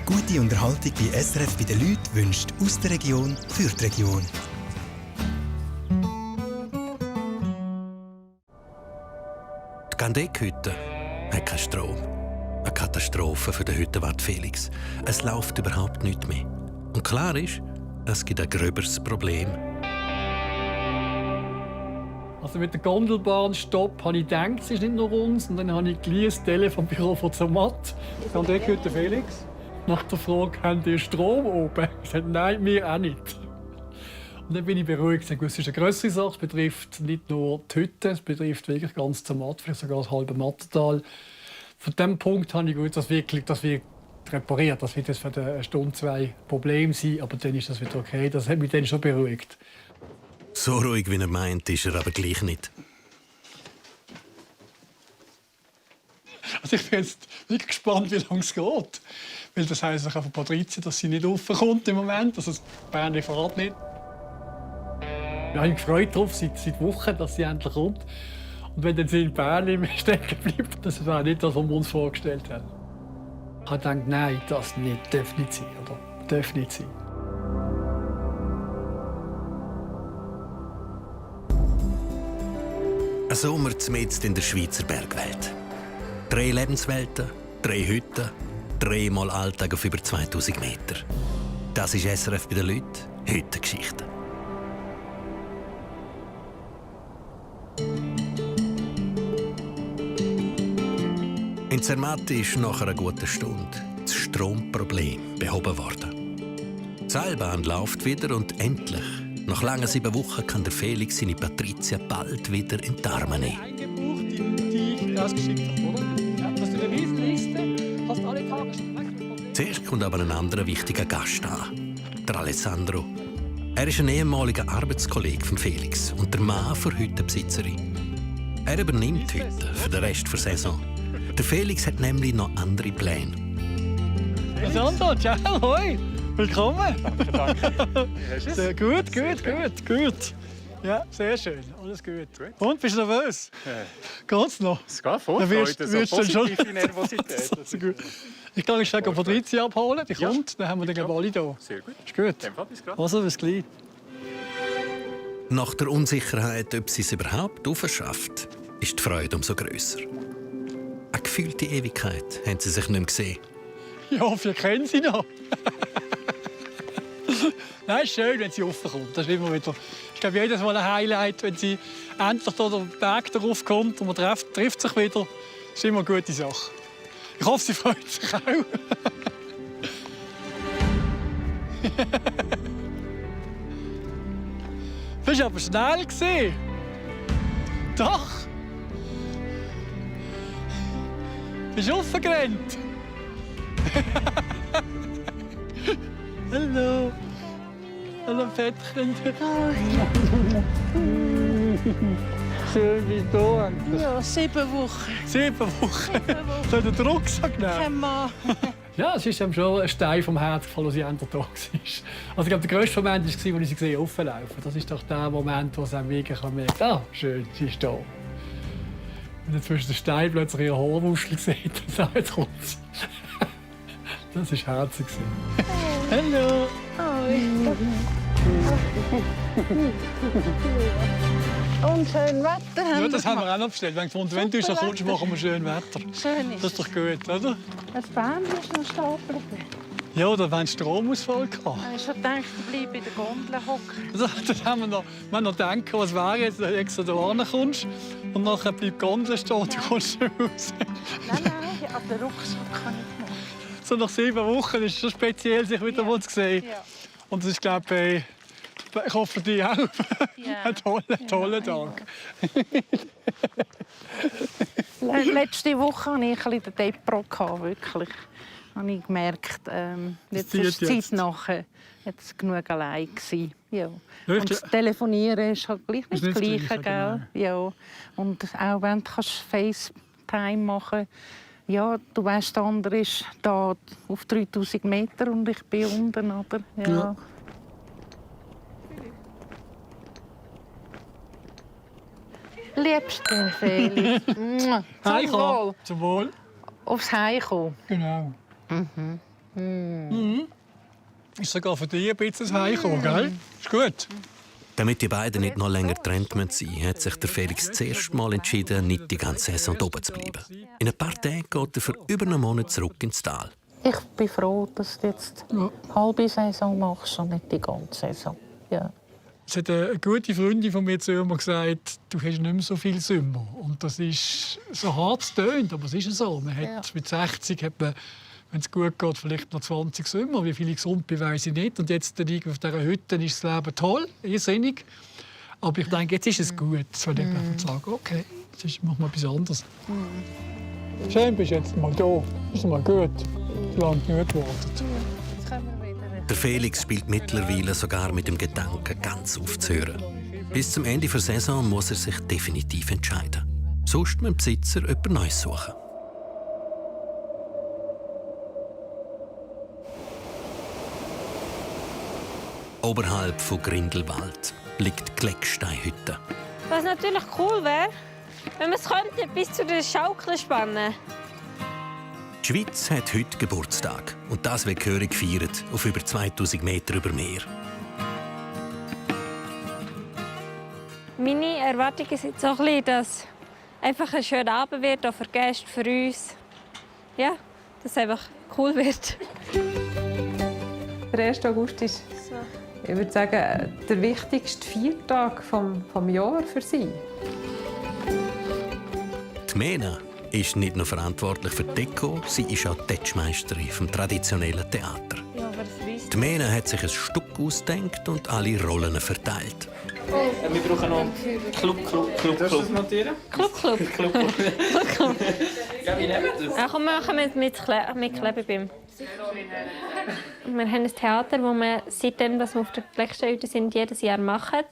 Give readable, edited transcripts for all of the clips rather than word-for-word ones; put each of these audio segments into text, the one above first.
Gute Unterhaltung bei SRF bei den Leuten wünscht aus der Region für die Region. Die Gandeck-Hütte hat keinen Strom. Eine Katastrophe für den Hüttenwart Felix. Es läuft überhaupt nichts mehr. Und klar ist, es gibt ein gröberes Problem. Also mit der Gondelbahnstopp habe ich gedacht, es ist nicht nur uns. Und dann habe ich das Telefonbüro von Zermatt. Gandeck-Hütte Felix. Nach der Frage, haben die Strom oben? Ich sagte, nein, wir auch nicht. Und dann bin ich beruhigt. Es ist eine grössere Sache. Es betrifft nicht nur die Hütte, es betrifft wirklich ganz Zermatt, vielleicht sogar das halbe Mattertal. Von diesem Punkt habe ich gewusst, dass wird repariert. Das wird jetzt für eine Stunde, 2 Problem sein. Aber dann ist das wieder okay. Das hat mich dann schon beruhigt. So ruhig, wie er meint, ist er aber gleich nicht. Also ich bin jetzt wirklich gespannt, wie lange es geht. Weil das heisst auch von Patrizia, dass sie nicht raufkommt im Moment. Also Bern fährt nicht. Ich habe mich gefreut darauf, seit Wochen, dass sie endlich kommt. Und wenn dann sie in Bern stecken bleibt, das wäre nicht das, was wir uns vorgestellt haben. Ich habe gedacht, nein, das nicht. Darf nicht sein. Oder? Darf nicht sein. Ein Sommer mitten in der Schweizer Bergwelt. 3 Lebenswelten, 3 Hütten, 3 Mal Alltag auf über 2000 Meter. Das ist SRF bei den Leuten. Hüttengeschichte. In Zermatt ist nach einer guten Stunde das Stromproblem behoben worden. Die Seilbahn läuft wieder und endlich, nach langen 7 Wochen, kann der Felix seine Patrizia bald wieder in die Arme nehmen. Eingebucht, die ich rausgeschickt habe, oder? Ja, das ist eine Riesenliste. Hast alle Tage schon. Zuerst kommt aber ein anderer wichtiger Gast an, der Alessandro. Er ist ein ehemaliger Arbeitskollege von Felix und der Mann der Hüttenbesitzerin. Er übernimmt die Hütte für den Rest der Saison. Der Felix hat nämlich noch andere Pläne. Alessandro, ciao, hoi. Willkommen. Danke. Sehr gut. Ja, sehr schön. Alles gut. Und, bist du nervös? Geht's noch? Es geht vor. Dann wirst du Positive schon. Nervosität. Das ist gut. Ich kann schnell Patrizia abholen. Die kommt, dann haben wir den alle hier. Sehr gut. Ist gut. Dem Fall bis gleich. Also, bis gleich. Nach der Unsicherheit, ob sie es überhaupt aufschafft, ist die Freude umso grösser. Eine gefühlte Ewigkeit haben sie sich nicht mehr gesehen. Ich hoffe, ihr kennt sie noch. Nein, es ist schön, wenn sie raufkommt. Das ist immer wieder. Ich glaube, jedes Mal ein Highlight, wenn sie endlich hier den Berg darauf kommt und man trifft sich wieder. Das ist immer eine gute Sache. Ich hoffe, sie freut sich auch. Du bist aber schnell gewesen. Doch. Bist du aufgerannt? Hallo. Hallo, Fettchen. Schön, wie du Ja, 7 Wochen. 7 Wochen. So den Rucksack nehmen. Kein Mann. Ja, es ist ihm schon ein Stein vom Herz gefallen, als sie endlich da war. Also ich glaube, der grösste Moment war, als ich sie gesehen auflaufen. Das ist doch der Moment, wo es einem wirklich merkt, schön, sie ist da. Und dann zwischen den Steinen plötzlich ihre Haarwuschel sieht und sagt, jetzt kommt sie. Das war herzig. Hallo. Und schön Wetter haben Ja, das haben wir auch noch bestellt. Wenn du schon kommst, machen wir schön Wetter. Schön ist Das ist doch gut, oder? das Bändchen ist noch stapeln. Ja, oder wenn Stromausfall Ich hatte. habe schon gedacht, ich bleibe in der Gondel hocken. Das haben wir noch gedacht, was wäre jetzt, wenn du extra da kommst und nachher bleibt die Gondel stehen und du kommst nicht raus. Nein, aber den Rucksack kann ich machen. So nach 7 Wochen ist es schon speziell, sich wieder mal zu sehen. Ja. Und das ist, glaube ich hoffe, für dich auch Ja. ein toller Tag. Letzte Woche hatte ich ein bisschen den Depro, wirklich. Habe ich gemerkt, jetzt ist die Zeit nachher jetzt genug allein gewesen. Ja. Und das Telefonieren ist halt gleich nicht das Gleiche, gell? Ja. Und auch wenn du FaceTime machen kannst, ja, du weißt, der andere ist da auf 3000 Meter und ich bin unten, oder? Ja. Liebste Felix. Zum Wohl. Zum Wohl. Aufs Heimkommen. Genau. Ist sogar für dich ein bisschen heimgekommen, gell? Ist gut. Damit die beiden nicht noch länger getrennt sein müssen, hat sich der Felix das erste Mal entschieden, nicht die ganze Saison oben zu bleiben. In ein paar Tagen geht er für über einen Monat zurück ins Tal. Ich bin froh, dass du jetzt eine halbe Saison machst und nicht die ganze Saison. Ja. Es hat eine gute Freundin von mir zu mir gesagt, du hast nicht mehr so viel Sommer. Und das ist so hart es tönt, aber es ist so. Man hat, mit 60 hat man, wenn es gut geht, vielleicht noch 20 Sommer. Wie viele gesund bin, weiss ich nicht. Und jetzt auf dieser Hütte ist das Leben toll, irrsinnig. Aber ich denke, jetzt ist es gut. Jetzt will ich einfach sagen, okay, jetzt machen wir etwas anderes. Schön bist du jetzt mal da. Ist mal gut. Lange genug gewartet. Der Felix spielt mittlerweile sogar mit dem Gedanken, ganz aufzuhören. Bis zum Ende der Saison muss er sich definitiv entscheiden. Sonst muss der Besitzer jemand Neues suchen. Oberhalb von Grindelwald liegt die Glecksteinhütte. Was natürlich cool wäre, wenn wir es bis zu der Schaukel spannen. Die Schweiz hat heute Geburtstag und das wird gehörig gefeiert auf über 2000 Meter über Meer. Meine Erwartung ist jetzt auch ein bisschen, dass es einfach ein schöner Abend wird, auch für Gäste, für uns. Ja, dass es einfach cool wird. Der 1. August ist, ich würde sagen, der wichtigste Feiertag vom Jahr für sie. Die Mena ist nicht nur verantwortlich für die Deko, sie ist auch Tätschmeisterin vom traditionellen Theater. Ja, aber es weisst. Die Mena hat sich ein Stück ausgedacht und alle Rollen verteilt. Wir brauchen noch Club. Darfst du das notieren? Club. Ja, wie nehmen wir das? Ja, komm, wir machen mit Klebebim. Wir haben ein Theater, das wir seitdem, dass wir auf der Glecksteinhütte sind, jedes Jahr machen.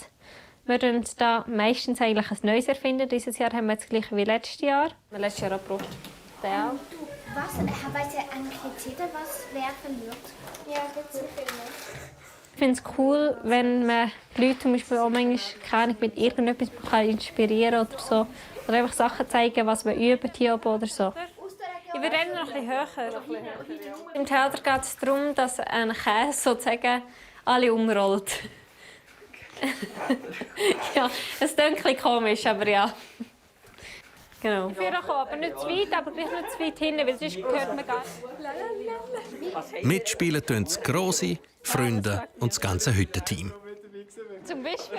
Wir erfinden da meistens eigentlich ein Neues erfinden. Dieses Jahr haben wir das gleiche wie letztes Jahr. Letztes Jahr auch probiert. Ja. Was? Weiß ja eigentlich jetzt jeder, was wer verliert? Ja, das ist Ich finde es cool, wenn man die Leute zum Beispiel auch manchmal keine Ahnung, mit irgendetwas inspirieren kann oder so. Oder einfach Sachen zeigen, was wir üben hier oben oder so. Ich würde noch ein bisschen höher. Im Theater geht es darum, dass ein Käse sozusagen alle umrollt. Ja, es klingt ein bisschen komisch, aber ja. Genau. Aber nicht zu weit, aber gleich nicht zu weit hinten, weil sonst hört man gar nicht. Mitspielen tun das Grosse, Freunde und das ganze Hüttenteam. Zum Beispiel?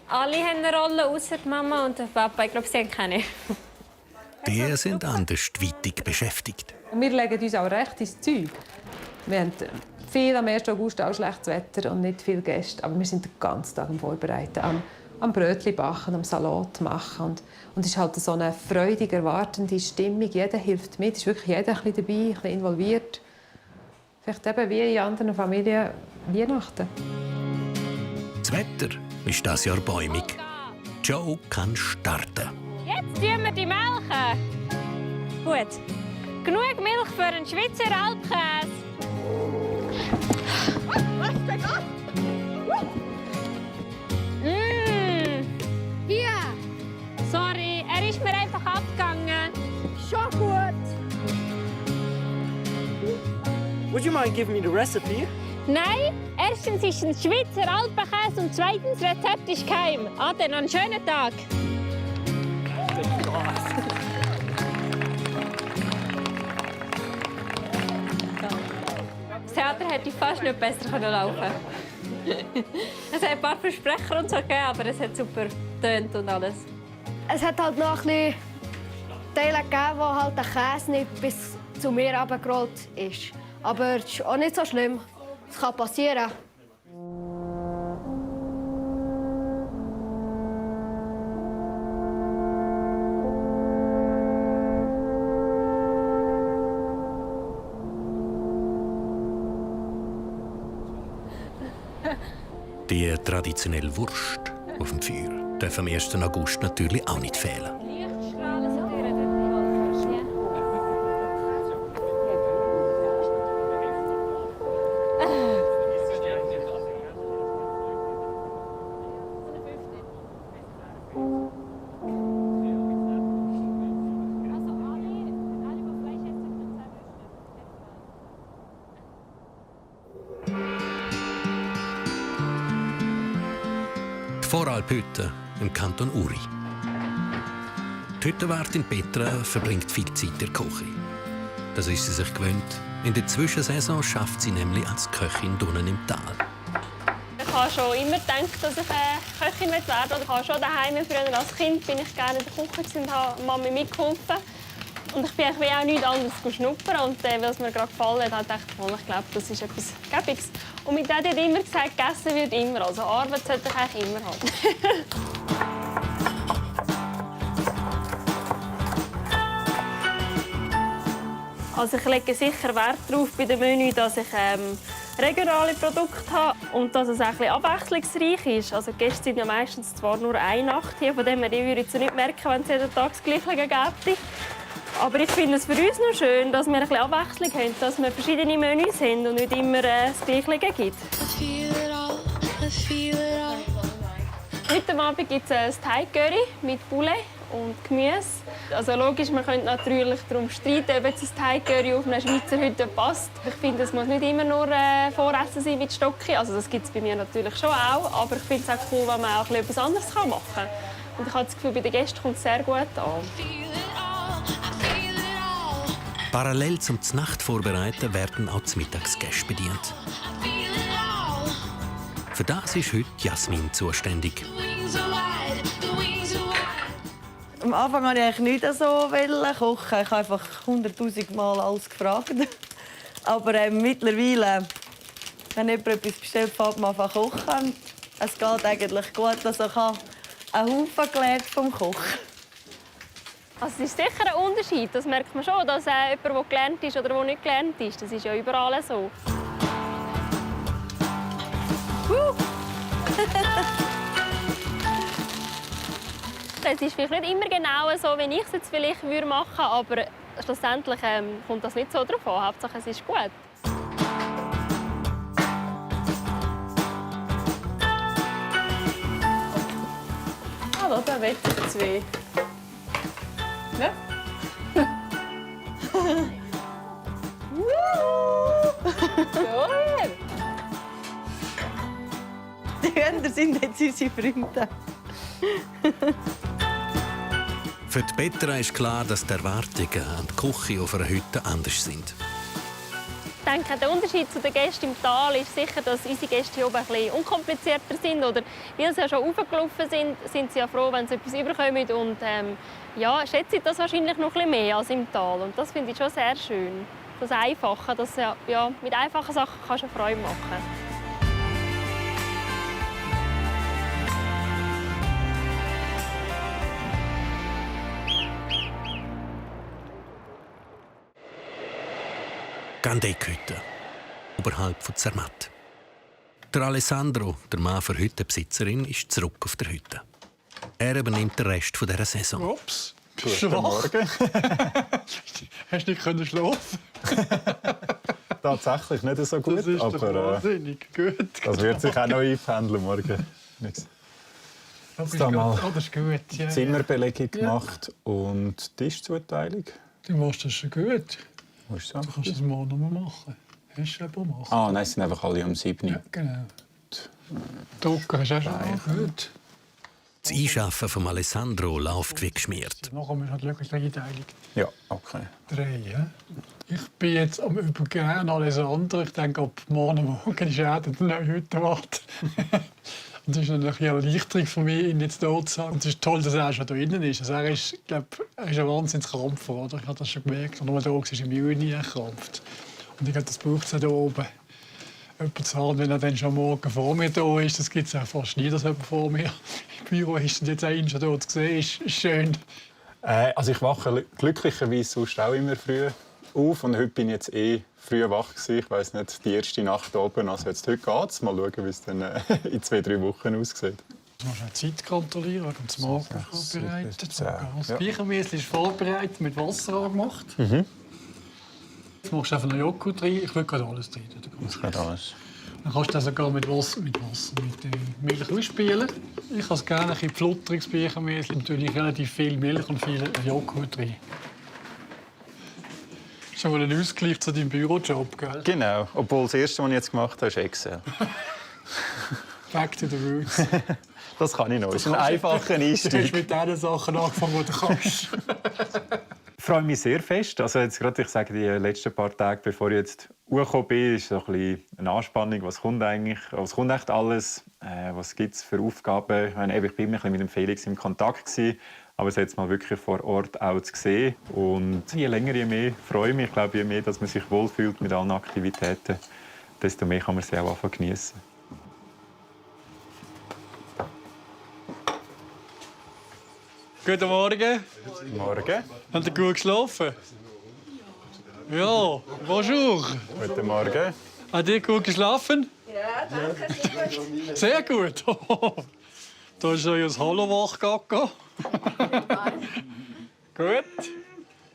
Alle haben eine Rolle, außer die Mama und der Papa. Ich glaube, sie haben keine. Die sind andersweitig beschäftigt. Wir legen uns auch recht ins Zeug. Wir haben viel am 1. August auch schlechtes Wetter und nicht viele Gäste. Aber wir sind den ganzen Tag am Vorbereiten, am Brötchen backen, am Salat machen. Und es ist halt so eine freudig erwartende Stimmung. Jeder hilft mit, es ist wirklich jeder ein bisschen dabei, ein bisschen involviert. Vielleicht eben wie in anderen Familien Weihnachten. Das Wetter ist dieses Jahr bäumig. Joe kann starten. Jetzt tun wir die melken. Gut. Genug Milch für einen Schweizer Alpkäse. Hier! Sorry, er ist mir einfach abgegangen. Schon gut! Would you mind giving me the recipe? Nein, erstens ist es ein Schweizer Alpenkäse und zweitens Rezept ist geheim. Ade, noch einen schönen Tag. Das Theater hätte fast nicht besser laufen können. Es hat ein paar Versprecher und so gegeben, aber es hat super getönt und alles. Es hat halt noch ein bisschen Teile gegeben, wo halt der Käse nicht bis zu mir runtergerollt ist. Aber es ist auch nicht so schlimm. Es kann passieren. Die traditionelle Wurst auf dem Feuer darf am 1. August natürlich auch nicht fehlen. Lichtstrahlen sind durch den Holz. Die Voralphütte im Kanton Uri. Die Hüttenwärtin Petra verbringt viel Zeit in der Küche. Das ist sie sich gewöhnt. In der Zwischensaison schafft sie nämlich als Köchin unten im Tal. Ich habe schon immer gedacht, dass ich Köchin werden will. Ich habe schon daheim früher als Kind bin ich gerne in der Küche und habe Mami mitgeholfen. Und ich bin auch nichts anderes schnuppern. Und weil es mir gerade gefallen hat, dachte ich, glaube, das ist etwas Gäbiges. Und mit der hat immer gesagt, gegessen wird immer. Also Arbeit sollte ich eigentlich immer haben. Also ich lege sicher Wert darauf bei dem Menü, dass ich regionale Produkte habe und dass es auch ein bisschen abwechslungsreich ist. Also die Gäste sind ja meistens zwar nur eine Nacht hier, von dem her würde ich nicht merken, wenn es jeden Tag das Gleiche gäbe. Aber ich finde es für uns noch schön, dass wir ein bisschen Abwechslung haben, dass wir verschiedene Menüs haben und nicht immer das Gleiche gibt. Heute Abend gibt es ein Thai-Curry mit Poulet und Gemüse. Also logisch, man könnte natürlich darum streiten, ob jetzt ein Thai-Curry auf einer Schweizer Hütte passt. Ich finde, es muss nicht immer nur Voressen sein mit Stocki. Also das gibt es bei mir natürlich schon auch. Aber ich finde es auch cool, wenn man auch etwas anderes machen kann. Und ich habe das Gefühl, bei den Gästen kommt es sehr gut an. Parallel zum Znacht vorbereiten werden auch die Mittagsgäste bedient. Für das ist heute Jasmin zuständig. Am Anfang wollte ich eigentlich nicht so kochen. Ich habe einfach 100'000 Mal alles gefragt. Aber mittlerweile, wenn jemand etwas bestellt, fängt man einfach kochen. Es geht eigentlich gut. Also ich habe einen Haufen gelernt vom Kochen. Also es ist sicher ein Unterschied. Das merkt man schon, dass jemand, der gelernt ist oder der nicht gelernt ist. Das ist ja überall so. Es ist vielleicht nicht immer genau so, wie ich es jetzt vielleicht machen würde, aber schlussendlich kommt das nicht so drauf an. Hauptsache, es ist gut. Hallo, da will ich zwei. Ja? Die Hühner sind jetzt unsere Freunde. Für die Petra ist klar, dass die Erwartungen an die Küche auf einer Hütte anders sind. Ich denke, der Unterschied zu den Gästen im Tal ist sicher, dass unsere Gäste hier oben ein bisschen unkomplizierter sind. Oder weil sie ja schon raufgelaufen sind, sind sie ja froh, wenn sie etwas überkommen. Und ja, schätze ich das wahrscheinlich noch ein bisschen mehr als im Tal. Und das finde ich schon sehr schön. Das Einfache, das, ja, mit einfachen Sachen kannst du Freude machen. Gandeck-Hütte, oberhalb von Zermatt. Der Alessandro, der Mann der Hüttenbesitzerin, ist zurück auf der Hütte. Er übernimmt den Rest dieser Saison. Ups, schwach. Hast du nicht schlafen? Tatsächlich nicht so gut, das ist aber wahnsinnig gut. Das wird sich auch noch einpendeln morgen. Das ist gut. Ja, Zimmerbelegung gemacht und Tischzuteilung. Du machst das schon gut. Du kannst es morgen noch mal machen. Hast du aber machen? Ah, nein, sie sind einfach alle um 7 Uhr. Ja, genau. Drucker ist auch schon gut. Das Einschaffen von Alessandro läuft wie geschmiert. Nachher müssen wir halt wirklich Teilung. Ja, okay. 3, ja? Ich bin jetzt am Übergehen Alessandro. Ich denke, ab morgen ist er der neue Hüttenwart. Und das ist natürlich eine Erleichterung für mich, ihn jetzt hier zu haben. Und es ist toll, dass er schon da drinnen ist. Also er ist ein Wahnsinnskrampfer. Oder? Ich habe das schon gemerkt. Und nur da ist im Juni gekrampft. Und ich glaube, das braucht es hier oben. Jemanden zu haben, wenn er dann schon morgen vor mir da ist. Das gibt es auch fast nie, dass jemand vor mir im Büro ist. Und jetzt einen schon hier zu sehen, ist schön. Also ich wache glücklicherweise sonst auch immer früh auf. Und heute bin ich jetzt früh wach gewesen. Ich weiss nicht, die erste Nacht oben. Also jetzt heute geht's. Mal schauen, wie es dann in 2-3 Wochen aussieht. Du musst auch die Zeit kontrollieren, wegen dem Morgen vorbereitet. Das Speichermüsli ist vorbereitet, mit Wasser angemacht. Jetzt machst du einfach noch Joghurt rein. Ich will gerade alles rein. Alles. Dann kannst du das sogar mit Milch ausspielen. Ich habe es gerne ein bisschen flutteriges Speichermüsli. Natürlich relativ viel Milch und viel Joghurt rein. Das ist schon mal ein Ausgleich zu deinem Bürojob, gell? Genau. Obwohl das Erste, was ich jetzt gemacht habe, ist Excel. Back to the roots. Das kann ich noch. Das ist ein einfacher Einstieg. Du hast mit diesen Sachen angefangen, die du kannst. Ich freue mich sehr fest. Also jetzt gerade, ich sage, die letzten paar Tage, bevor ich jetzt hochgekommen bin, ist so ein bisschen eine Anspannung. Was kommt eigentlich? Was kommt echt alles? Was gibt es für Aufgaben? Ich bin ein bisschen mit dem Felix in Kontakt gewesen, aber es jetzt mal wirklich vor Ort auch zu sehen. Und je länger, je mehr freue ich mich. Ich glaube, je mehr, dass man sich wohlfühlt mit allen Aktivitäten, desto mehr kann man sie auch anfangen genießen. Guten Morgen. Guten Morgen. Habt ihr gut geschlafen? Ja, bonjour. Guten Morgen. Habt ihr gut geschlafen? Ja, danke. Sehr gut. Da ist euer Hallo wach. Gut.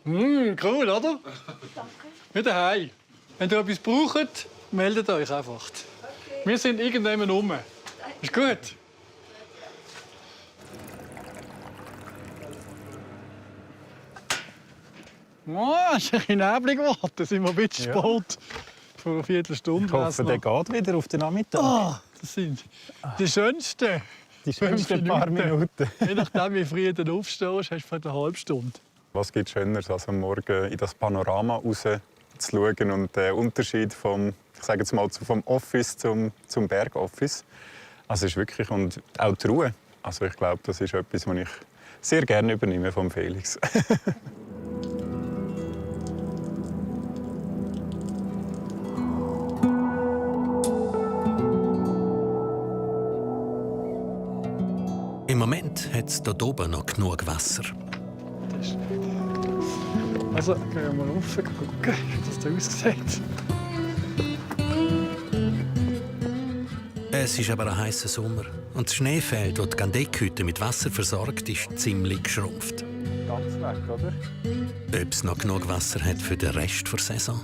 Cool, oder? Danke. Wieder heim. Wenn ihr etwas braucht, meldet euch einfach. Okay. Wir sind irgendwann rum. Ist gut? Oh, es ist ein bisschen neblig geworden. Da sind wir ein bisschen spät. Vor einer Viertelstunde. Ich hoffe, der geht wieder auf den Nachmittag. Oh, das sind die schönsten. Die schönsten paar Minuten. Je nachdem, wie früh du aufstehst, hast du eine halbe Stunde. Was gibt es Schöneres, als am Morgen in das Panorama raus zu schauen und den Unterschied vom, ich sage jetzt mal, vom Office zum Bergoffice. Also es ist wirklich, und auch die Ruhe. Also ich glaube, das ist etwas, was ich sehr gerne übernehme vom Felix. Im Moment hat es hier oben noch genug Wasser. Also gehen wir mal rauf und gucken, wie das hier aussieht. Es ist aber ein heißer Sommer und das Schneefeld, das die Gandeckhütte mit Wasser versorgt, ist ziemlich geschrumpft. Ganz weg, oder? Ob es noch genug Wasser hat für den Rest der Saison?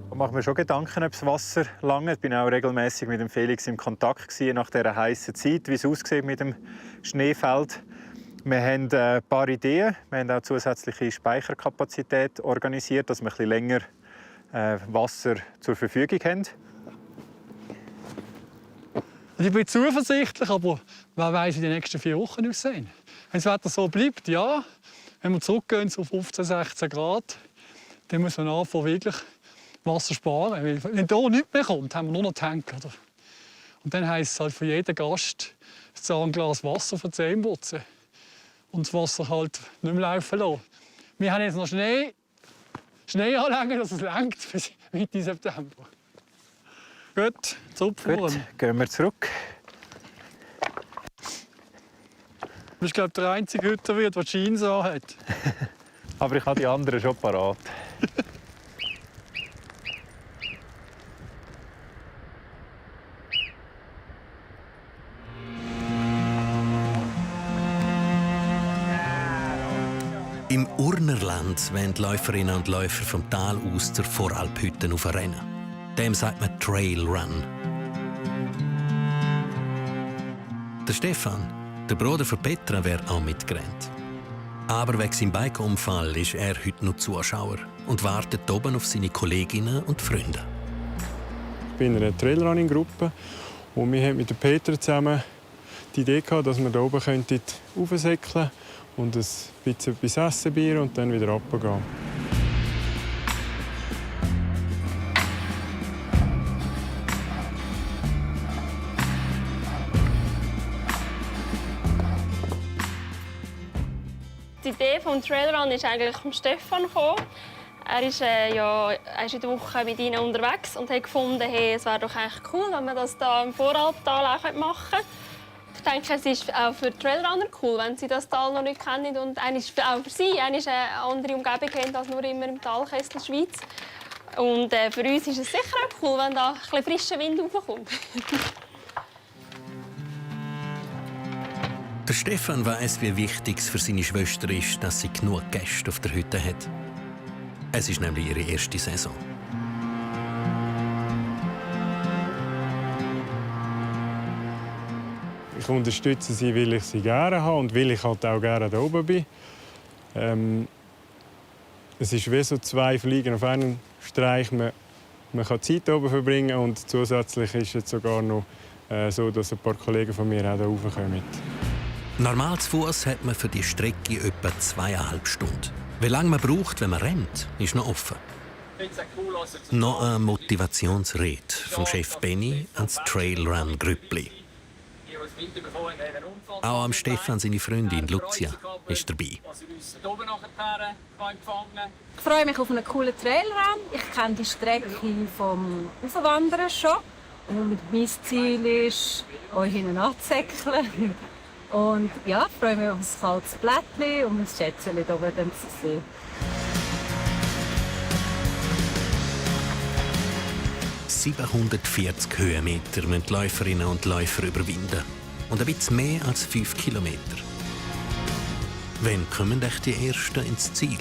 Ich mache mir schon Gedanken, ob das Wasser lange. Ich war auch regelmäßig mit dem Felix in Kontakt nach dieser heißen Zeit, wie es aussieht mit dem Schneefeld. Wir haben ein paar Ideen. Wir haben auch zusätzliche Speicherkapazität organisiert, dass wir ein bisschen länger Wasser zur Verfügung haben. Ich bin zuversichtlich, aber wer weiß, wie die nächsten 4 Wochen aussehen. Wenn das Wetter so bleibt, ja. Wenn wir zurückgehen auf 15, 16 Grad, dann muss man anfangen, wirklich Wasser sparen. Weil wenn hier nichts mehr kommt, haben wir nur noch Tank. Oder? Und dann heisst es halt für jeden Gast ein Glas Wasser für die Zähne putzen. Und das Wasser halt nicht mehr laufen lassen. Wir haben jetzt noch Schnee anlegen, dass es reicht bis Mitte September. Gut, zurückfahren. Gut, gehen wir zurück. Du bist, glaube ich, der einzige Hütterwirt, der Jeans anhat. Aber ich habe die anderen schon parat. Im Urnerland wollen die Läuferinnen und Läufer vom Tal aus zur Voralphütte auf Rennen. Dem sagt man Trail Run. Der Stefan, der Bruder von Petra, wäre auch mitgerannt. Aber wegen seinem Bike-Unfall ist er heute noch Zuschauer und wartet oben auf seine Kolleginnen und Freunde. Ich bin in einer Trailrunning-Gruppe und wir haben mit der Petra zusammen die Idee gehabt, dass wir hier oben raufsäckeln könnten und ein bisschen etwas essen, Bier und dann wieder runtergehen. Die Idee des Trailrun ist eigentlich von Stefan gekommen. Er ist in der Woche mit ihnen unterwegs und hat gefunden, hey, es wäre doch eigentlich cool, wenn wir das hier im Voralptal auch machen können. Ich denke, es ist auch für die Trailrunner cool, wenn sie das Tal noch nicht kennen und auch für sie eine andere Umgebung haben als nur immer im Talkessel Schweiz. Und für uns ist es sicher auch cool, wenn da ein bisschen frischer Wind raufkommt. Der Stefan weiss, wie wichtig es für seine Schwester ist, dass sie genug Gäste auf der Hütte hat. Es ist nämlich ihre erste Saison. Ich unterstütze sie, weil ich sie gerne habe und weil ich halt auch gerne da oben bin. Es ist wie so 2 Fliegen auf einen Streich. Man kann Zeit oben verbringen und zusätzlich ist jetzt sogar noch so dass ein paar Kollegen von mir auch hier raufkommen. Normal zu Fuß hat man für die Strecke etwa 2,5 Stunden. Wie lange man braucht, wenn man rennt, ist noch offen. Noch eine Motivationsrede vom Chef Benny ans Trailrun-Grüppli. Auch am Stefan, seine Freundin Lucia, ist dabei. Ich freue mich auf einen coolen Trailrun. Ich kenne die Strecke vom Aufwandern schon. Und mein Ziel ist, euch hinten anzusäckeln. Und ja, ich freue mich auf ein kaltes Blättchen und ein Schätzchen hier oben zu sehen. ...740 Höhenmeter müssen die Läuferinnen und Läufer überwinden. Und ein bisschen mehr als 5 Kilometer. Wann kommen echt die Ersten ins Ziel?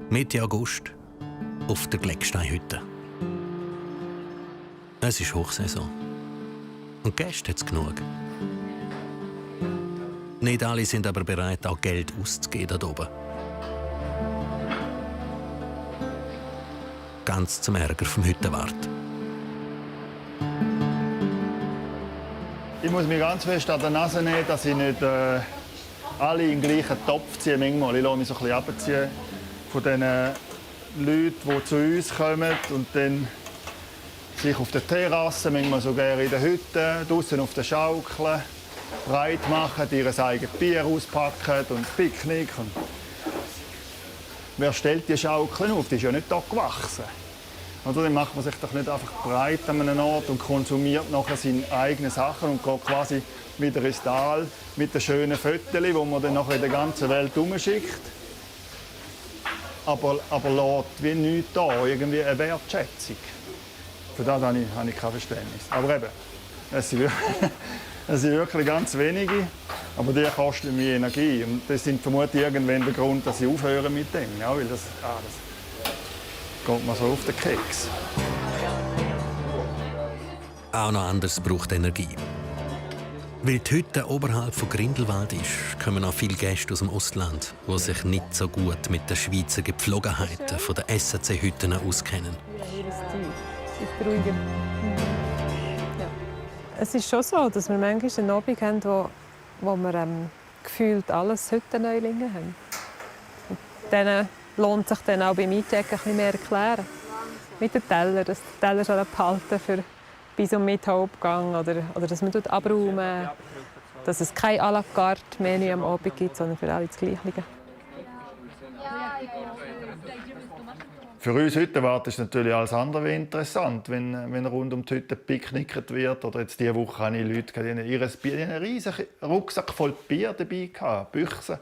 Mitte August auf der Glecksteinhütte. Es ist Hochsaison. Und Gäste hat es genug. Nicht alle sind aber bereit, auch Geld auszugeben hier oben. Ganz zum Ärger vom Hüttenwart. Ich muss mich ganz fest an der Nase nehmen, dass ich nicht alle in den gleichen Topf ziehe. Manchmal. Ich lasse mich so ein bisschen abziehen von den Leuten, die zu uns kommen und dann sich auf der Terrasse, manchmal sogar in der Hütte, draußen auf der Schaukel breit machen, ihr eigenes Bier auspacken und Picknick. Und wer stellt die Schaukel auf? Die ist ja nicht hier gewachsen. Oder dann macht man sich doch nicht einfach breit an einem Ort und konsumiert nachher seine eigenen Sachen und geht quasi wieder ins Tal mit den schönen Fotos, die man dann nachher in der ganzen Welt umschickt. Aber lässt wie nichts da, irgendwie eine Wertschätzung. Für das habe ich kein Verständnis. Aber eben, es sind wirklich ganz wenige, aber die kosten mir Energie. Und das sind vermutlich irgendwann der Grund, dass ich aufhöre mit dem. Ja, weil das geht mir so auf den Keks. Auch noch anders braucht Energie. Weil die Hütte oberhalb von Grindelwald ist, kommen auch viele Gäste aus dem Ostland, die sich nicht so gut mit den Schweizer Gepflogenheiten der SAC-Hütten auskennen. Ja. Es ist schon so, dass wir manchmal einen Abend haben, wo wir gefühlt alles Hüttenneulinge haben. Und denen lohnt sich dann auch beim Einchecken ein bisschen mehr erklären. Mit den Tellern, dass die Teller schon behalten für bis und mit Hauptgang oder dass man abräumen, dass es kein à la carte Menü am Abend gibt, sondern für alle das Gleiche. Für uns Hüttenwart ist es natürlich alles andere interessant, wenn rund um die Hütte picknickt wird. Oder jetzt diese Woche hatte ich Leute, die einen riesigen Rucksack voll Bier dabei hatten, Büchsen.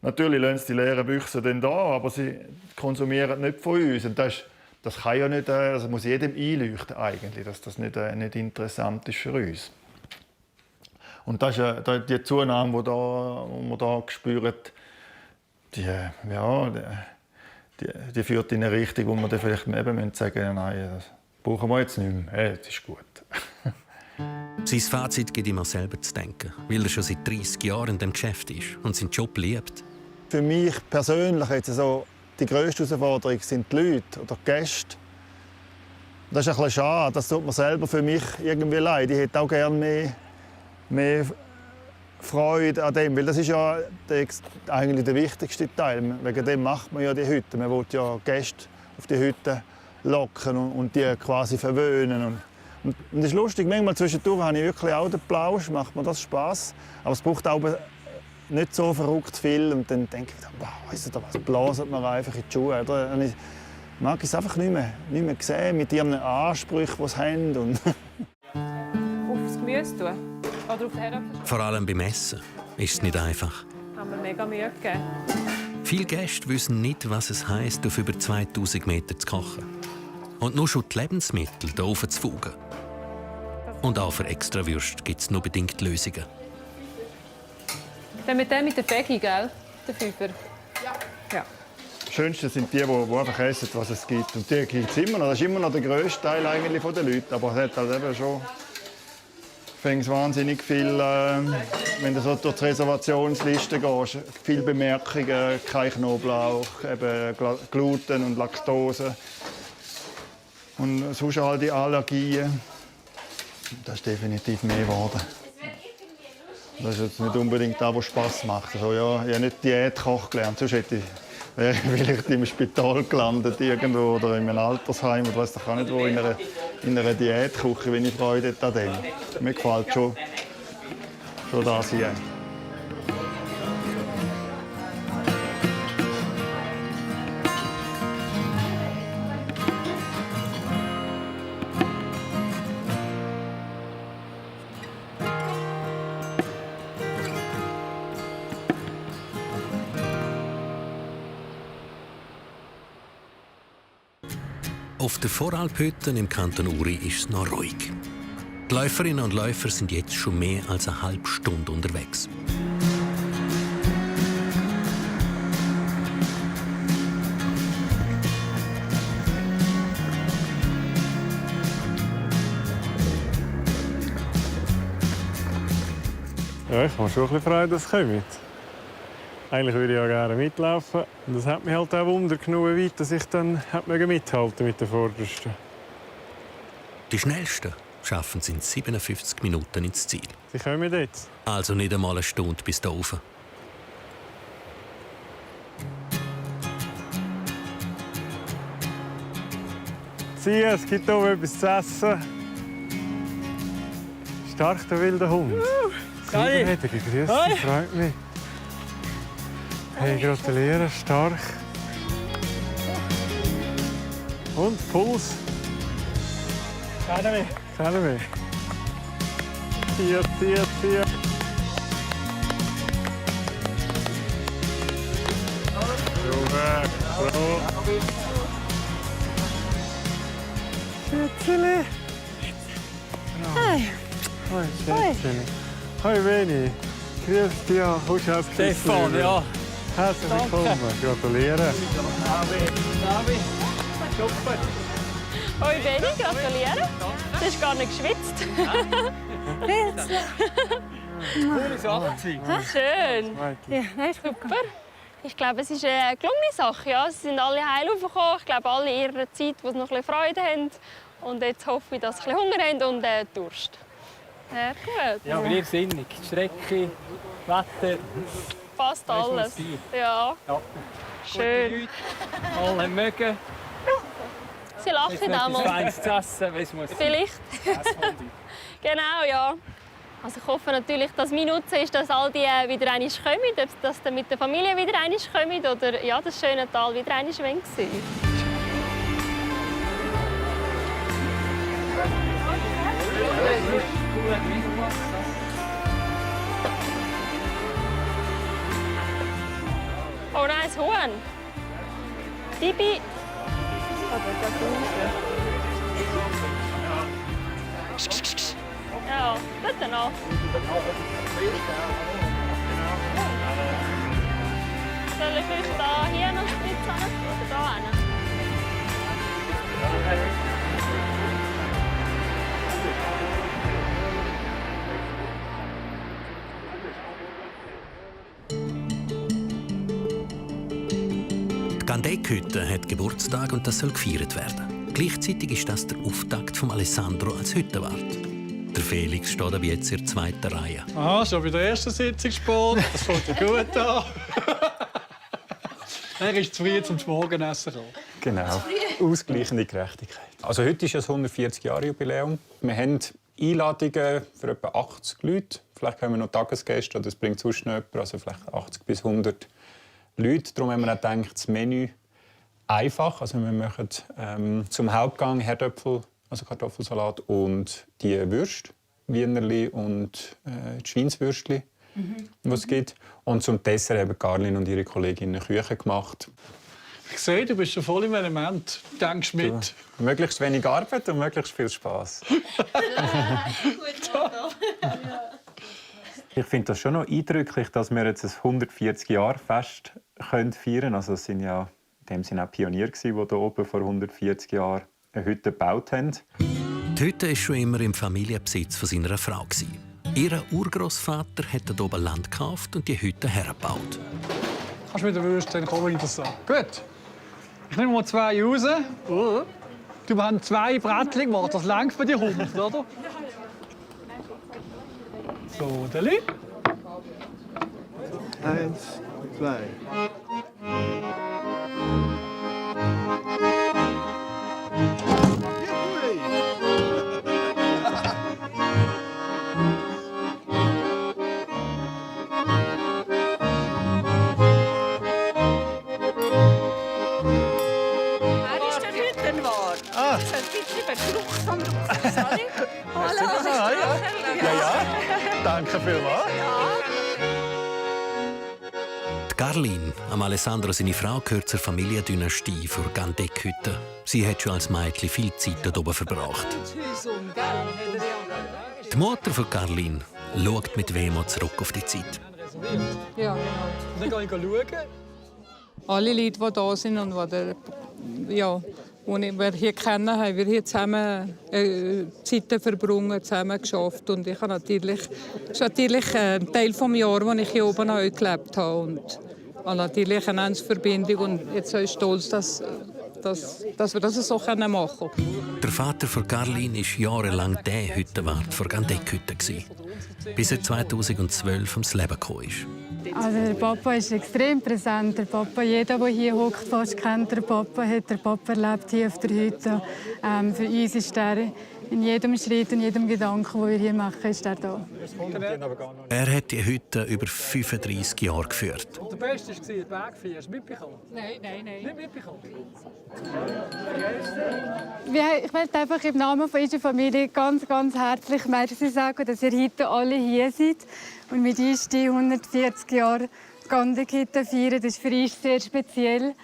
Natürlich lassen sie die leeren Büchsen dann da, aber sie konsumieren nicht von uns. Und das kann ja nicht, also muss jedem einleuchten eigentlich, dass das nicht interessant ist für uns. Und das ist die Zunahme, die wir hier spüren, die führt in eine Richtung, wo wir dann vielleicht eben sagen, nein, das brauchen wir jetzt nicht mehr. Das ist gut. Sein Fazit gibt ihm auch selber zu denken, weil er schon seit 30 Jahren in diesem Geschäft ist und seinen Job liebt. Für mich persönlich jetzt so, die grösste Herausforderung sind die Leute oder die Gäste. Das ist ein bisschen schade, das tut mir selber für mich irgendwie leid. Ich hätte auch gerne mehr Freude an dem, weil das ist ja eigentlich der wichtigste Teil. Wegen dem macht man ja die Hütte. Man will ja Gäste auf die Hütte locken und die quasi verwöhnen. Und das ist lustig, manchmal zwischendurch habe ich wirklich auch den Plausch, macht mir das Spass. Aber es braucht auch nicht so verrückt viel. Und dann denke ich, wow, weißt du, was blasen wir einfach in die Schuhe. Und ich mag es einfach nicht mehr sehen, mit ihren Ansprüchen, die sie haben. Und Aufs Gemüse tun? Oder auf den Vor allem beim Essen ist es nicht einfach. haben wir mega Mühe gegeben. Viele Gäste wissen nicht, was es heisst, auf über 2000 Meter zu kochen. Und nur schon die Lebensmittel hier oben zu fugen. Und auch für Extrawürste gibt es nur bedingt Lösungen. Dann mit der Fegi, gell? Der Fünfer. Ja. das Schönste sind die einfach essen, was es gibt. Und die gibt es immer noch. Das ist immer noch der grösste Teil eigentlich der Leute. Aber es hat halt eben schon fängst wahnsinnig viel, wenn du so durch die Reservationsliste gehst, viele Bemerkungen, kein Knoblauch, eben Gluten und Laktose. Und sonst all die Allergien. Das ist definitiv mehr geworden. Das ist jetzt nicht unbedingt das, was Spass macht. Also, ja, ich habe nicht Diätkoch gelernt, sonst wäre ich vielleicht im Spital gelandet irgendwo oder in einem Altersheim oder weiss doch auch nicht wo, in einer Diätküche, wenn ich Freude an dem. Mir gefällt schon das hier. Auf der Voralphütte im Kanton Uri ist es noch ruhig. Die Läuferinnen und Läufer sind jetzt schon mehr als eine halbe Stunde unterwegs. Ja, ich habe schon ein bisschen Freude, dass es kommt. Eigentlich würde ich ja gerne mitlaufen. Und das hat mich halt auch Wunder genug weit, dass ich dann mithalten mit den Vordersten. Die Schnellsten schaffen es in 57 Minuten ins Ziel. Sie kommen jetzt. Also nicht einmal eine Stunde bis da oben. Sieh, es gibt hier etwas zu essen. Stark der wilde Hund. Siebenhätige, grüß dich, freut mich. Hey, gratuliere, stark. Und Puls? Kennen wir. Zieh. Super, bravo. Schätzeli. Hi. Hoi, Schätzeli. Hoi, Beni. Grüß dich, kommst du aus Stefan, ja. Herzlich willkommen, gratuliere. Hoi Beni, gratuliere. Du hast gar nicht geschwitzt. Coole Sache. Schön. Ja, nein, super. Ich glaube, es ist eine gelungene Sache. Ja. Sie sind alle heil aufgekommen. Ich glaube, alle in ihrer Zeit, wo sie noch ein bisschen Freude haben. Und jetzt hoffe ich, dass sie ein bisschen Hunger haben und Durst. Sehr gut. Ja, aber irrsinnig. Strecke, Wetter. Fast alles. Ja. Schön. Alle mögen. Sie lachen auch mal. Feines zu essen, wenn es muss. Vielleicht. Genau, ja. Also ich hoffe natürlich, dass mein Nutzen ist, dass all die wieder einmal kommen, dass sie mit der Familie wieder einmal kommen oder ja, das schöne Tal wieder einmal sehen. Oh nein, das Huhn. Bibi. Ja, dort noch. Soll ich euch da hier noch spritzen oder da hin? Die Gandeck-Hütte hat Geburtstag und das soll gefeiert werden. Gleichzeitig ist das der Auftakt von Alessandro als Hüttenwart. Der Felix steht aber jetzt in der zweiten Reihe. Aha, schon bei der ersten Sitzung spät. Das fängt ja gut an. Er ist zu früh zum Morgenessen gekommen. Genau, ausgleichende Gerechtigkeit. Also heute ist es 140-Jahre-Jubiläum. Wir haben Einladungen für etwa 80 Leute. Vielleicht haben wir noch Tagesgäste oder es bringt sonst noch jemand, also vielleicht 80 bis 100 Leute. Darum haben wir auch gedacht, das Menü einfach. Also wir machen zum Hauptgang Herdöpfel, also Kartoffelsalat und die Würste, Wienerli und die Schweinswürstli, was es gibt. Und zum Dessert haben Carlin und ihre Kolleginnen Küche gemacht. Ich sehe, du bist schon voll im Element. Du denkst mit. Du, möglichst wenig Arbeit und möglichst viel Spass. Ich finde das schon noch eindrücklich, dass wir jetzt ein 140-Jahr-Fest feiern können. Also es sind ja in dem Sinne auch Pioniere, die hier oben vor 140 Jahren eine Hütte gebaut haben. Die Hütte war schon immer im Familienbesitz von seiner Frau. Ihr Urgroßvater hat hier oben Land gekauft und die Hütte hergebaut. Kannst du mit der Würste, dann komme ich das so. Gut. Ich nehme mal 2 raus. Du hast 2 Brettchen gemacht, das längt für die 100, oder? So, Deli. 1, 2. Danke vielmals. Carlin, Alessandro seine Frau, gehört zur Familiendynastie für Gandeck-Hütte. Sie hat schon als Mädchen viel Zeit dort oben verbracht. Die Mutter von Carlin schaut mit Wehmut zurück auf die Zeit. Ja, genau. Dann gehe ich schauen. Alle Leute, die da sind und die wir hier kennen, haben wir hier zusammen Zeiten verbracht, zusammen geschafft. Und ich habe natürlich ein Teil des Jahres, wo ich hier oben auch gelebt habe. Und habe natürlich eine Verbindung. Und jetzt bin ich stolz, dass wir das so machen können. Der Vater von Carlin war jahrelang der Hüttenwart für Gandeck-Hütte, bis er 2012 ums Leben gekommen ist. Also der Papa ist extrem präsent. Der Papa, jeder, der hier hockt, fast kennt den Papa, hat der Papa erlebt hier auf der Hütte. Für uns ist er in jedem Schritt und jedem Gedanken, den wir hier machen, ist er da. Er hat die Hütte über 35 Jahre geführt. Der Beste war der Bergvieh. Hast du mitbekommen? Nein. Nicht mitbekommen? Ich möchte einfach im Namen von unserer Familie ganz, ganz herzlich Merci sagen, dass ihr heute alle hier seid und mit uns die 140 Jahre Gandeck-Hütte feiern. Das ist für uns sehr speziell,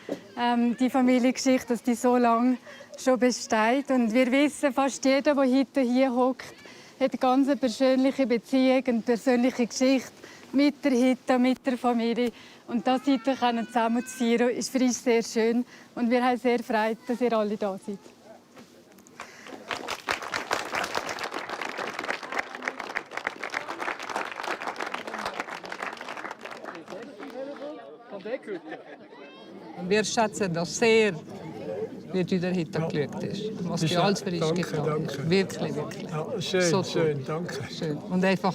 die Familiengeschichte, dass die so lange schon besteht. Und wir wissen, fast jeder, der heute hier hockt, hat eine ganz persönliche Beziehung, eine persönliche Geschichte mit der Hütte, mit der Familie. Und das heute zusammen zu feiern, ist für uns sehr schön. Und wir haben sehr Freude, dass ihr alle da seid. Wir schätzen das sehr, wie du heute geschaut hast. Was du alles für uns getan hast. Wirklich. Ja, schön, so schön, danke. Schön. Und einfach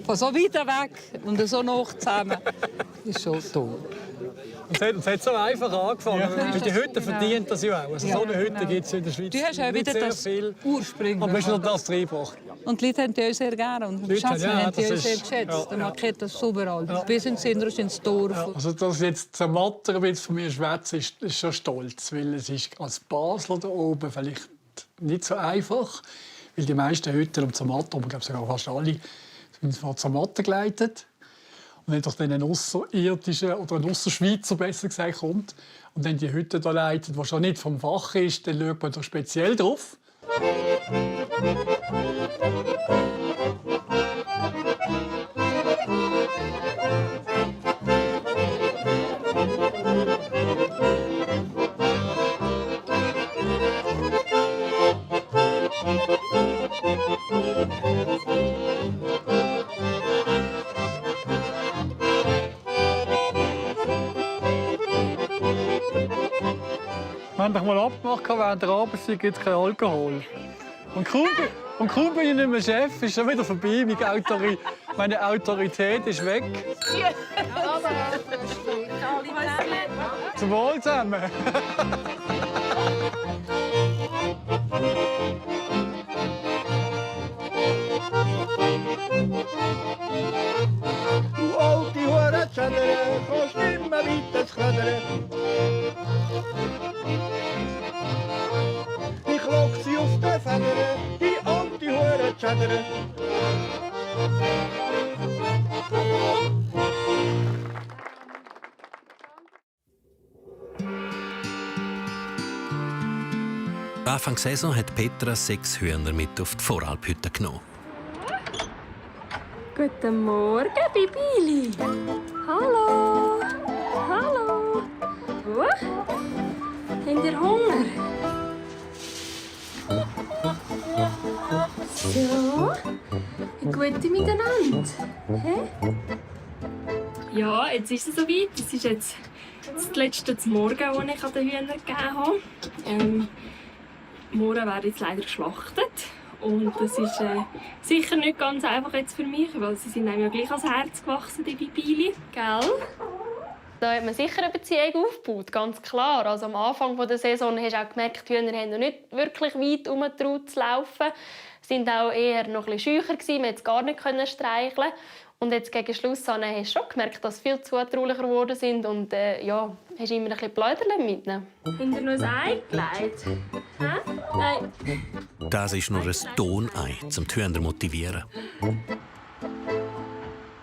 von so weit weg und so nah zusammen ist schon toll. Und es hat so einfach angefangen. Ja. Die Hütte verdient das ja auch. Also so eine Hütte gibt es in der Schweiz. Du hast ja wieder das Ursprüngliche. Aber wir haben das reingebracht. Und die Leute haben die sehr gerne. Und die Schätzen haben die sehr geschätzt. Der Market das überall. Bis ins Innerste, ins Dorf. Ja. Also, dass jetzt Zermatter von mir schwätzt, ist schon stolz. Weil es ist als Basler da oben vielleicht nicht so einfach. Weil die meisten Hütten um Zermatter, ich glaube sogar fast alle, sind von Zermatter geleitet. Und wenn doch dann ein Ausserirdischer oder ein Ausserschweizer besser gesagt kommt und dann die Hütte da leitet, die schon nicht vom Fach ist, dann schaut man da speziell drauf. Wir haben doch mal abgemacht, während der Arbeitszeit gibt es keinen Alkohol. Und kaum bin ich nicht mehr Chef, ist schon wieder vorbei. Meine Autorität ist weg. Zum Wohl zusammen. Du alte Hure Zedere, kannst immer weiter zu ködern. Ich lock sie aus den Federn, die alte Hure Zedere. Anfang Saison hat Petra 6 Hühner mit auf die Voralphütte genommen. Guten Morgen, Bibili. Hallo. Hallo. Habt ihr Hunger? So, gute miteinander. Hä? Ja, jetzt ist es soweit. Es ist jetzt das letzte Morgen, das ich den Hühnern gegeben habe. Morgen werden jetzt leider geschlachtet. Und das ist sicher nicht ganz einfach jetzt für mich, weil sie sind einem ja gleich ans Herz gewachsen, die Bibili, gell? Da hat man sicher eine Beziehung aufgebaut, ganz klar. Also am Anfang der Saison hast du auch gemerkt, die Hühner haben noch nicht wirklich weit herumgetraut zu laufen. Sie waren auch eher noch ein bisschen scheucher, man konnte es gar nicht streicheln. Und jetzt gegen Schluss hast du schon gemerkt, dass sie viel zutraulicher geworden sind. Und ja, hast immer ein bisschen Pläuderchen mitnehmen. Habt ihr noch ein Ei gelegt? Nein. Das ist nur ein Tonei, um die Hühner zu motivieren.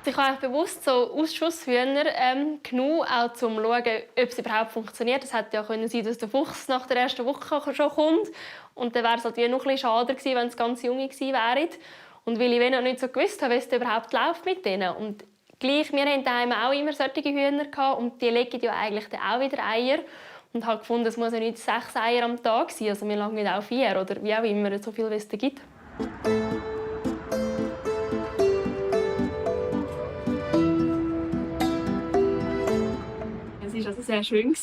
Ich habe bewusst so Ausschusshühner genommen, auch um zu schauen, ob es überhaupt funktioniert. Es hätte ja sein können, dass der Fuchs nach der ersten Woche schon kommt. Und dann wäre es halt noch ein bisschen schade gewesen, wenn es ganz junge gewesen wären. Und weil ich noch nicht so gewusst habe, wie es überhaupt läuft mit denen. Und gleich, wir hatten daheim auch immer solche Hühner gehabt, und die legen ja eigentlich dann auch wieder Eier. Und habe gefunden, es muss ja nicht 6 Eier am Tag sein, also wir langen auch 4 oder wie auch immer, so viel wie es da gibt. Es war also sehr schön.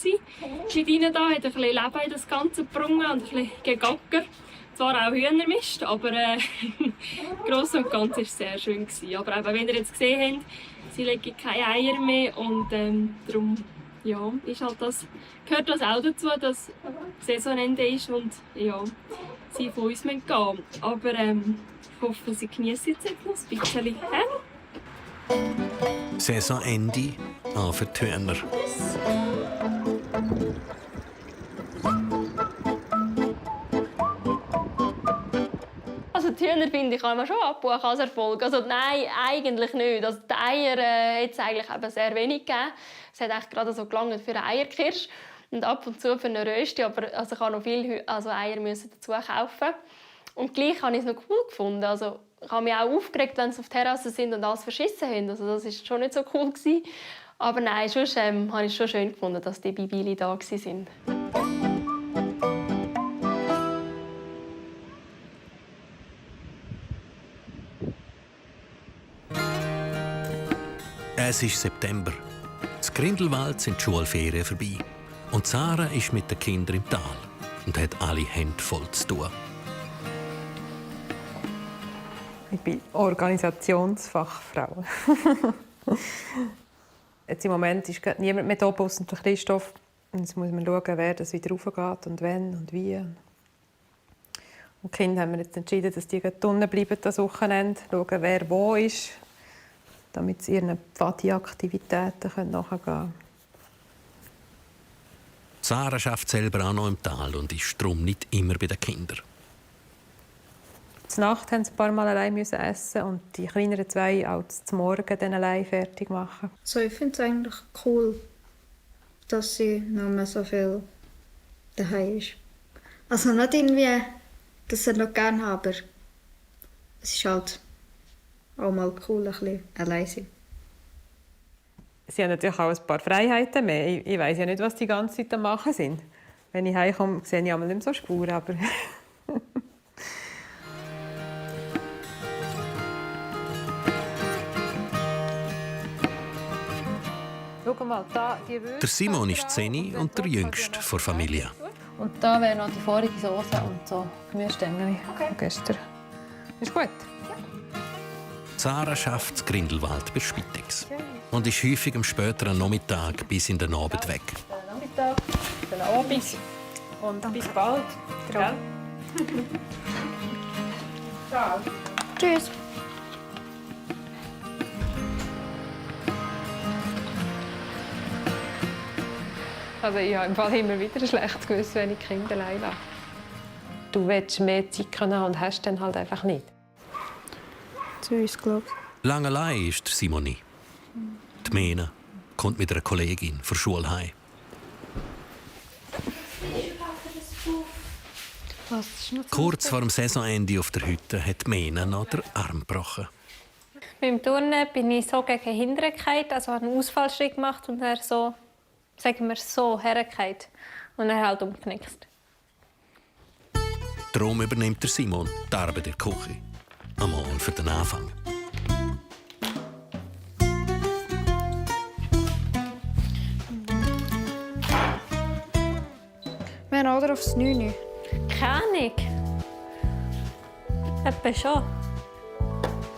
Die Dine da hat ein bisschen Leben in das Ganze gebracht und ein bisschen gegackert. Zwar auch Hühnermist, aber gross und ganz war es sehr schön. Aber eben, wie ihr jetzt gesehen habt, sie legen keine Eier mehr und darum ja, ist halt gehört das auch dazu, dass Saisonende ist und ja, sie von uns gehen müssen. Aber ich hoffe, sie genießen jetzt noch ein bisschen. Saisonende auch für die Hühner. Also die Hühner, finde ich, kann man schon abbuchen als Erfolg. Also nein, eigentlich nicht. Also die Eier hat es eigentlich eben sehr wenig gegeben. Es hat eigentlich gerade so gelangt für eine Eierkirsch und ab und zu für eine Rösti, aber also ich habe noch viele Eier müssen dazu kaufen. Und gleich habe ich es noch cool gefunden. Also ich habe mich auch aufgeregt, wenn sie auf der Terrasse sind und alles verschissen haben. Also das war schon nicht so cool gewesen. Aber nein, sonst habe ich es schon schön gefunden, dass die Bibili da waren. Es ist September. In Grindelwald sind die Schulferien vorbei. Und Sarah ist mit den Kindern im Tal und hat alle Hände voll zu tun. Ich bin Organisationsfachfrau. Jetzt im Moment ist niemand mehr da, außer Christoph. Und jetzt muss man schauen, wer das wieder raufgeht und wann und wie. Und die Kinder haben wir jetzt entschieden, dass die unten bleiben das Wochenende, schauen, wer wo ist, damit sie ihren Pfadi-Aktivitäten nachgehen können. Sarah arbeitet selber auch noch im Tal und ist darum nicht immer bei den Kindern. Zur Nacht mussten sie ein paar Mal allein essen und die kleineren 2 auch zum Morgen dann allein fertig machen. So, ich finde es eigentlich cool, dass sie nicht mehr so viel daheim ist. Also nicht irgendwie, dass ich noch gerne habe, aber es ist halt auch mal cool, ein bisschen allein sein. Sie haben natürlich auch ein paar Freiheiten mehr. Ich weiss ja nicht, was die ganze Zeit am Machen sind. Wenn ich heimkomme, sehe ich nicht mehr so Spuren, aber schau mal, da, die Würste. Der Simon ist 10 und der Jüngste der Familie. Und da wäre noch die vorige Soße und so Gemüsestängel von gestern. Ist gut? Sarah arbeitet in Grindelwald bei Spitex und ist häufig am späteren Nachmittag bis in den Abend weg. Guten Nachmittag, guten Abend und bis bald. Ciao. Ciao. Tschüss. Also ich habe im Fall immer wieder schlecht gewusst, wenn ich Kinder allein lasse. Du willst mehr Zeit haben und hast dann halt einfach nicht. Zu uns, glaube ich. Lang allein ist der Simoni. Die Mena kommt mit einer Kollegin von Schule heim. Kurz vor dem Saisonende auf der Hütte hat Mena noch den Arm gebrochen. Beim Turnen bin ich so gegen Hinterkeit, also habe einen Ausfallschritt gemacht und er so, sagen wir, so hergekehrt und er halt umgeknickt. Darum übernimmt der Simon die Arbeit der Küche. Einmal für den Anfang. Wir haben oder aufs 9. Keine Ahnung. Etwa schon.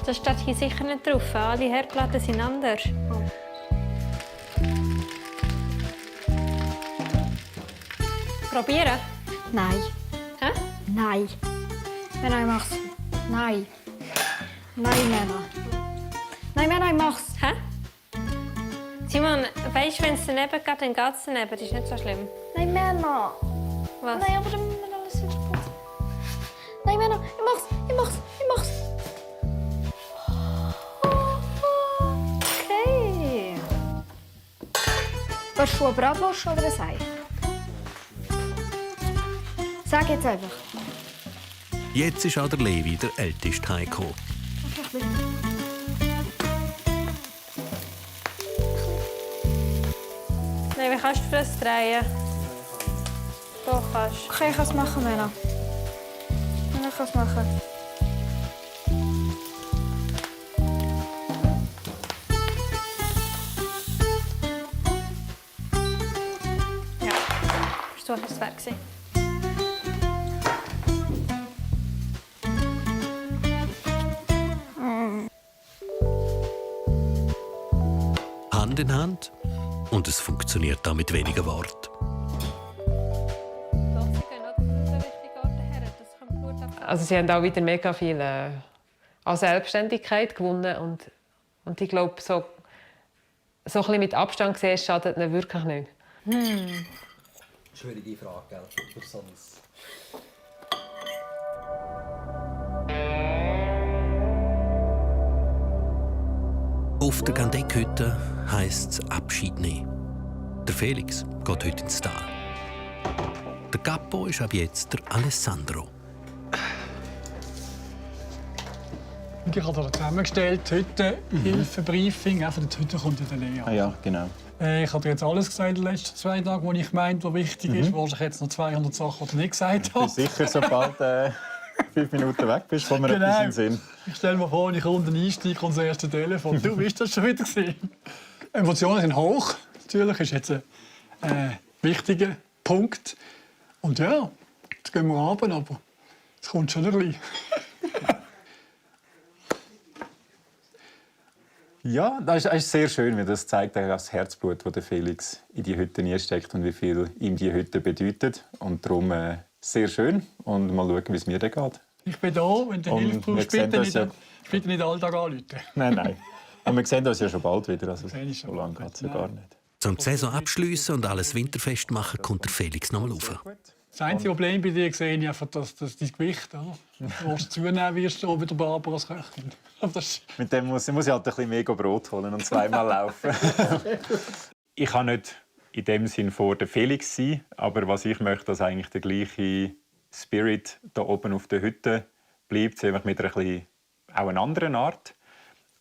Das steht hier sicher nicht drauf. Alle Herdplatten sind anders. Probieren? Nein. Hä? Nein. Männer, ich mach's. Nein. Nein, Männer. Nein, Männer, ich mach's. Hä? Simon, weißt du, wenn es daneben geht, dann geht es daneben. Das ist nicht so schlimm. Nein, Männer. Was? Nein, aber dann müssen wir alles wieder putzen. Nein, Männer, ich mach's. Ich mach's. Ich mach's. Okay. Willst du eine Bratwurst oder ein Ei? Sag jetzt einfach. Jetzt ist auch der Levi, der Älteste, heimgekommen. Nein, wie kannst du das drehen? Doch, kannst. Okay, ich kann es machen, Männer. Ich kann es machen. Ja, Versuch ist es wert gewesen. Hand in Hand. Und es funktioniert auch mit wenigen Worten. Also sie haben auch wieder mega viel an Selbstständigkeit gewonnen und ich glaube, so ein bisschen mit Abstand gesehen, schadet ihnen wirklich nicht. Schwierige Frage, gell? Für so ein... Auf der Gandeckhütte heisst es Abschied nehmen. Der Felix geht heute ins Tal. Der Capo ist ab jetzt der Alessandro. Ich habe hier zusammengestellt, heute Hilfebriefing. Von der Hütte kommt ja der Lea. Ah ja, genau. Ich habe dir jetzt alles gesagt in den letzten 2 Tagen, was ich meinte, was wichtig ist. Wahrscheinlich jetzt noch 200 Sachen, die ich nicht gesagt habe. Ich bin sicher, sobald 5 Minuten weg bist, kommen wir etwas in den Sinn. Ich stelle mir vor, wenn ich unten einsteige und das erste Telefon. Du bist das schon wieder gesehen. Emotionen sind hoch. Natürlich ist jetzt ein wichtiger Punkt. Und ja, jetzt gehen wir runter, aber es kommt schon ein bisschen. Ja, das ist sehr schön, weil das zeigt das Herzblut, das Felix in die Hütte steckt und wie viel ihm die Hütte bedeutet. Und darum sehr schön. Und mal schauen, wie es mir dann geht. Ich bin da, wenn du Hilfe brauchst, bitte nicht Alltag anrufen. Nein. Und wir sehen uns ja schon bald wieder. Also, so lange geht es ja gar nicht. Zum die Saison abschliessen und alles winterfest machen, kommt der Felix noch mal rauf. Das einzige Problem bei dir sehe ich einfach, dass dein Gewicht, oder? Du wirst zunehmen wirst du wieder Barbara als Köchin. Mit dem muss ich halt ein bisschen mehr Brot holen und zweimal laufen. Ich kann nicht in dem Sinn vor der Felix sein, aber was ich möchte, dass eigentlich der gleiche Spirit da oben auf der Hütte bleibt, einfach mit einer auch einer anderen Art.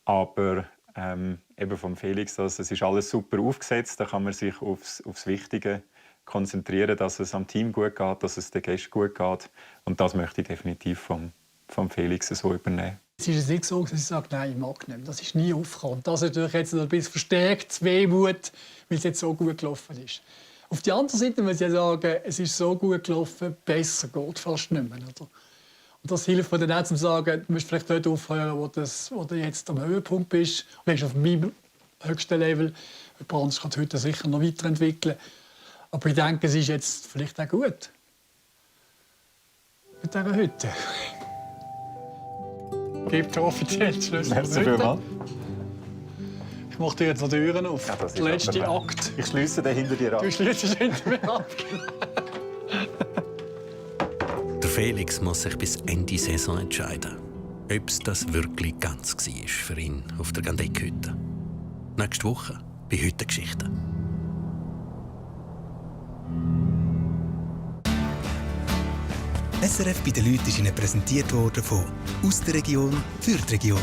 Aber eben vom Felix, es ist alles super aufgesetzt, da kann man sich aufs Wichtige konzentrieren, dass es am Team gut geht, dass es den Gästen gut geht. Und das möchte ich definitiv vom Felix so übernehmen. Es ist nicht so, dass ich sage, nein, ich mag nicht. Das ist nie aufgekommen. Das ist natürlich jetzt ein bisschen verstärkt, Wehmut, weil es jetzt so gut gelaufen ist. Auf der anderen Seite muss ich sagen, es ist so gut gelaufen, besser geht fast nicht mehr. Oder? Und das hilft mir dann auch, zu sagen, du musst vielleicht dort aufhören, wo du jetzt am Höhepunkt bist. Du bist auf meinem höchsten Level. Jemand anderes kann heute sicher noch weiterentwickeln. Aber ich denke, es ist jetzt vielleicht auch gut. Mit dieser Hütte. Gib dir offiziell den Schlüssel. Merci vielmals. Ich mache dir jetzt noch die Türen auf. Ja, der letzte Akt. Ich schließe den hinter dir ab. Du schließt hinter mir ab. Der Felix muss sich bis Ende Saison entscheiden, ob es das wirklich ganz war für ihn auf der Gandeckhütte. Nächste Woche bei Hüttengeschichten. SRF bei den Leuten ist Ihnen präsentiert worden von «Aus der Region für die Region».